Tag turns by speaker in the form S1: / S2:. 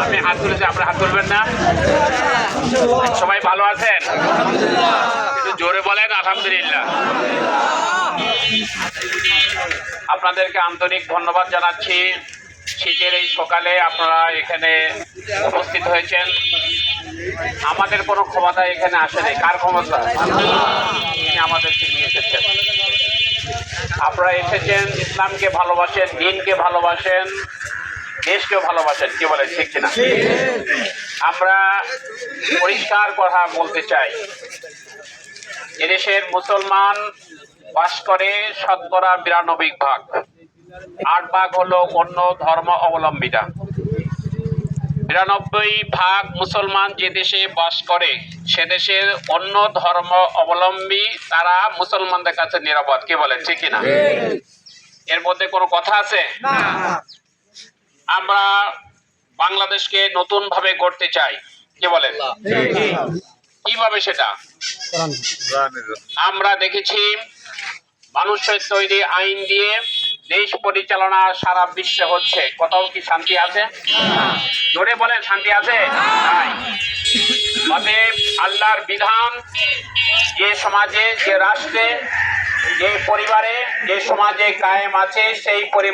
S1: আমি হাত তুলেছি, আপনারা হাত তুলবেন না? সবাই ভালো আছেন? একটু জোরে বলেন আলহামদুলিল্লাহ। আপনাদেরকে আন্তরিক ধন্যবাদ জানাচ্ছি। শীতের এই সকালে আপনারা এখানে উপস্থিত হয়েছেন। আমাদের কোনো ক্ষমতা এখানে আসেনি। কার ক্ষমতা? তিনি আমাদেরকে নিয়ে এসেছেন। আপনারা এসেছেন, ইসলামকে ভালোবাসেন, দিনকে ভালোবাসেন, দেশকেও ভালোবাসেন। কি বলেন, ঠিক কিনা? আমরা পরিষ্কার কথা বলতে চাই, এদেশের মুসলমান বাস করে শতকরা 92 ভাগ, 8 ভাগ হলো অন্য ধর্ম অবলম্বীরা। 92 ভাগ মুসলমান যে দেশে বাস করে সে দেশের অন্য ধর্ম অবলম্বী তারা মুসলমানদের কাছে নিরাপদ। কি বলেন, ঠিক কিনা? এর মধ্যে কোনো কথা আছে? আমরা বাংলাদেশকে নতুন ভাবে গড়তে চাই। কি বলেন? কিভাবে সেটা? আমরা দেখেছি মানুষের তৈরি আইন দিয়ে দেশ পরিচালনা সারা বিশ্বে হচ্ছে। কোথাও কি শান্তি আছে? জোরে বলেন, শান্তি আছে? অতএব আল্লাহর বিধান যে সমাজে, যে রাষ্ট্রে, যে পরিবারে, যে সমাজে কায়েম আছে সেই পরিবার